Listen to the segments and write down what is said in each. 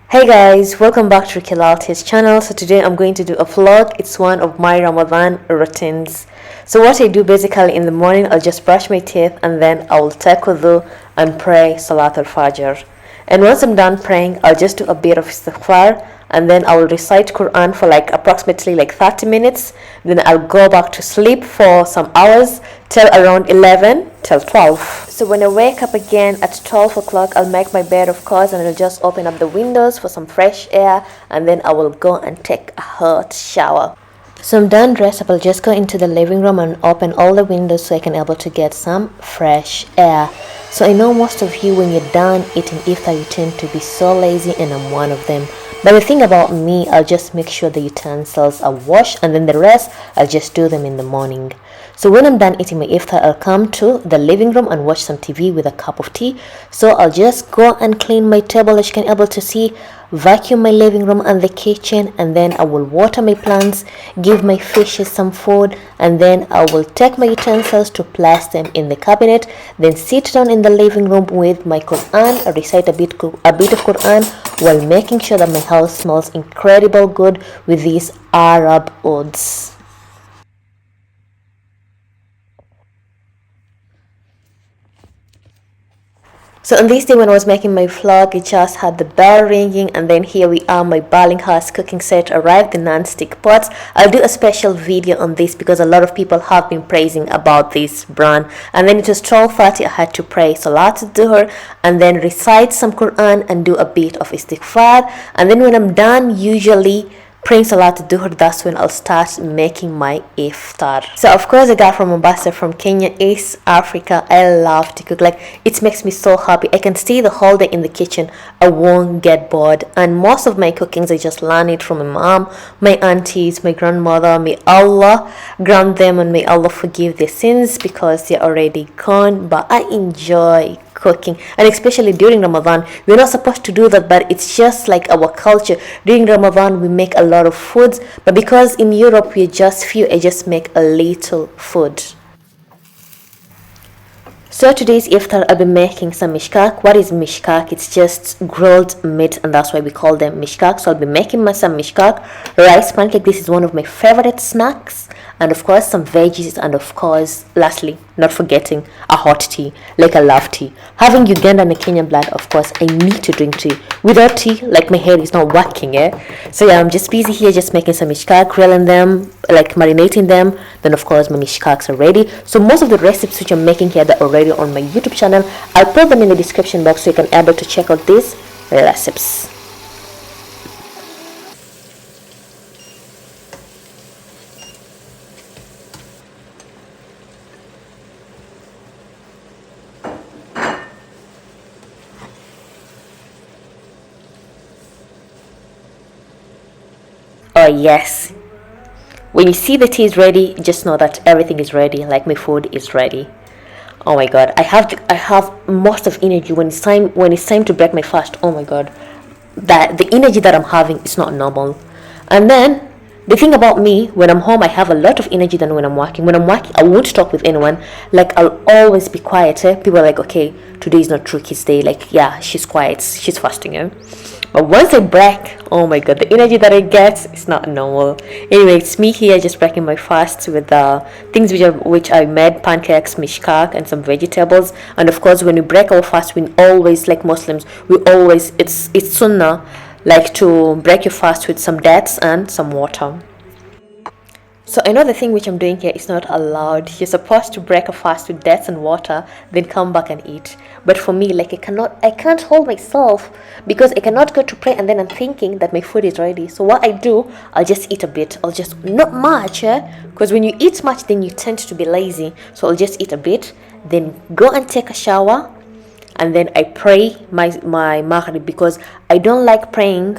Hey guys, welcome back to Laltia's channel. So today I'm going to do a vlog. It's one of my Ramadan routines. So what I do basically in the morning, I'll just brush my teeth and then I will take wudu and pray Salat al-Fajr. And once I'm done praying, I'll just do a bit of istighfar and then I will recite Quran for like approximately like 30 minutes. Then I'll go back to sleep for some hours till around 11 till 12. So when I wake up again at 12 o'clock, I'll make my bed of course and I'll just open up the windows for some fresh air and then I will go and take a hot shower. So I'm done dressed up, I'll just go into the living room and open all the windows so I can able to get some fresh air. So I know most of you when you're done eating iftar you tend to be so lazy and I'm one of them. But the thing about me, I'll just make sure the utensils are washed and then the rest I'll just do them in the morning. So when I'm done eating my iftar, I'll come to the living room and watch some TV with a cup of tea. So I'll just go and clean my table as you can able to see, vacuum my living room and the kitchen, and then I will water my plants, give my fishes some food, and then I will take my utensils to place them in the cabinet, then sit down in the living room with my Quran, recite a bit of Quran while making sure that my house smells incredible good with these Arab ouds. So on this day when I was making my vlog, it just had the bell ringing and then here we are, my Baling House cooking set arrived, the non-stick pots. I'll do a special video on this because a lot of people have been praising about this brand. And then it was 12:30, I had to pray Salat al-Duhr and then recite some Quran and do a bit of istighfar. And then when I'm done, usually praying Salat al-Duhr, that's when I'll start making my iftar. So of course I got from Mombasa, from Kenya, East Africa. I love to cook, like it makes me so happy. I can stay the whole day in the kitchen, I won't get bored. And most of my cookings I just learn it from my mom, my aunties, my grandmother. May Allah grant them and may Allah forgive their sins because they're already gone. But I enjoy cooking, and especially during Ramadan. We're not supposed to do that, but it's just like our culture. During Ramadan we make a lot of foods, but because in Europe we're just few, I just make a little food. So today's iftar I'll be making some mishkak. What is mishkak? It's just grilled meat and that's why we call them mishkak. So I'll be making some mishkak rice pancake. This is one of my favorite snacks, and of course some veggies, and of course lastly not forgetting a hot tea, like I love tea. Having Ugandan and Kenyan blood, of course I need to drink tea. Without tea, like my head is not working. So yeah, I'm just busy here just making some mishkak, grilling them, like marinating them. Then of course my mishkaks are ready. So most of the recipes which I'm making here that are already on my YouTube channel, I'll put them in the description box so you can able to check out these recipes. Oh yes, when you see the tea is ready, just know that everything is ready, like my food is ready. Oh my god, I have most of energy when it's time to break my fast. Oh my god, that the energy that I'm having is not normal. And then the thing about me, when I'm home I have a lot of energy than when I'm working. When I'm working I won't talk with anyone, like I'll always be quiet. People are like, okay, today is not Rukia's day, like yeah, she's quiet, she's fasting. But once I break, oh my god, the energy that I get is not normal. Anyway, it's me here just breaking my fast with the things which I made: pancakes, mishkak, and some vegetables. And of course, when we break our fast, we always, like Muslims, we always, it's sunnah, like to break your fast with some dates and some water. So I know the thing which I'm doing here is not allowed. You're supposed to break a fast with dates and water, then come back and eat. But for me, like I can't hold myself because I cannot go to pray and then I'm thinking that my food is ready. So what I do, I'll just eat a bit. I'll just, not much, because when you eat much, then you tend to be lazy. So I'll just eat a bit, then go and take a shower, and then I pray my maghrib because I don't like praying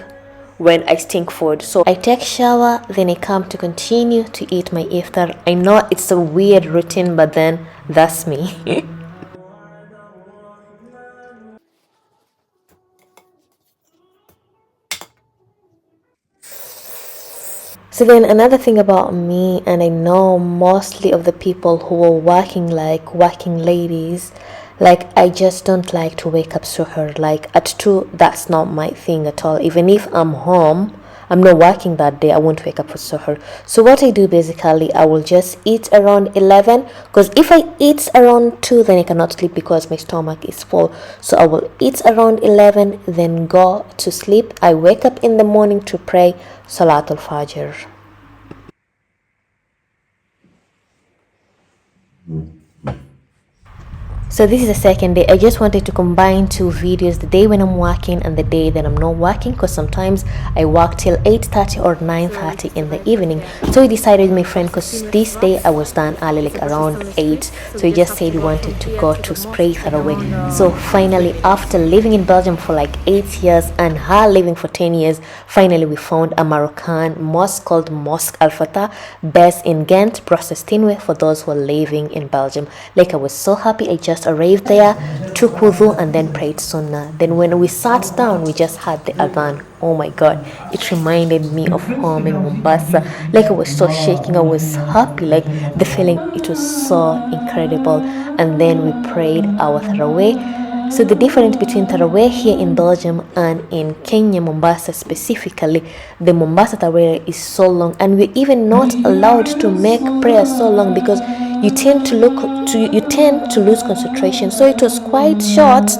when I stink food. So I take shower, then I come to continue to eat my iftar. I know it's a weird routine, but then that's me. So then another thing about me, and I know mostly of the people who are working, like working ladies, Like, I just don't like to wake up suhoor. Like, at 2, that's not my thing at all. Even if I'm home, I'm not working that day, I won't wake up for suhoor. So what I do basically, I will just eat around 11, because if I eat around 2, then I cannot sleep because my stomach is full. So I will eat around 11, then go to sleep. I wake up in the morning to pray Salatul Fajr. So this is the second day. I just wanted to combine 2 videos, the day when I'm working and the day that I'm not working, because sometimes I work till 8:30 or 9:30 in the evening. So we decided with my friend, because this day I was done early, like around 8, so we just said we wanted to go to spray Tharawih. So finally, after living in Belgium for like 8 years and her living for 10 years, finally we found a Moroccan mosque called Mosque Al Fatah, based in Ghent, Brussels Tinwe, for those who are living in Belgium. Like, I was so happy. I just arrived there, took wudu, and then prayed sunnah. Then when we sat down, we just had the adhan. Oh my god, it reminded me of home in Mombasa. Like, I was so shaking, I was happy, like the feeling, it was so incredible. And then we prayed our Taraweeh. So the difference between Taraweeh here in Belgium and in Kenya, Mombasa specifically, the Mombasa Taraweeh is so long, and we're even not allowed to make prayer so long, because you tend to lose concentration. So it was quite short,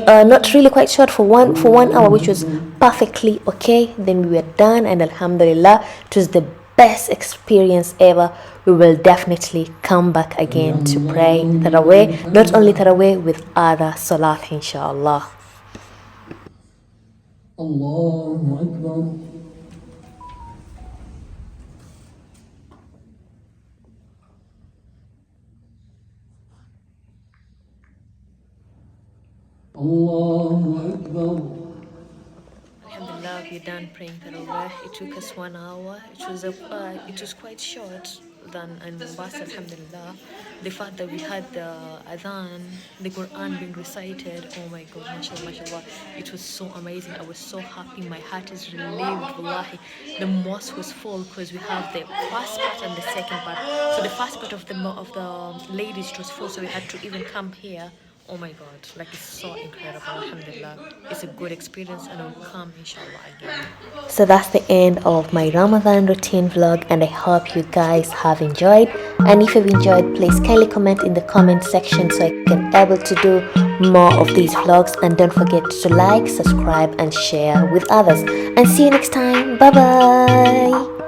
not really quite short, for 1 hour, which was perfectly okay. Then we were done, and Alhamdulillah, it was the best experience ever. We will definitely come back again to pray Taraweeh, not only Taraweeh, with other Salat, inshallah. Allahu Akbar. Allahu Akbar. Alhamdulillah, we're done praying Taraweeh. It took us 1 hour. It was quite short than in Mombasa, alhamdulillah. The fact that we had the adhan, the Quran being recited, oh my god, mashallah, mashallah. It was so amazing. I was so happy. My heart is relieved, wallahi. The mosque was full, because we have the first part and the second part. So the first part of the ladies, it was full, so we had to even come here. Oh my god, like, it's so incredible, alhamdulillah. It's a good experience, and I'll come inshallah again. So that's the end of my Ramadan routine vlog, and I hope you guys have enjoyed. And if you've enjoyed, please kindly comment in the comment section so I can able to do more of these vlogs. And don't forget to like, subscribe, and share with others. And see you next time. Bye bye.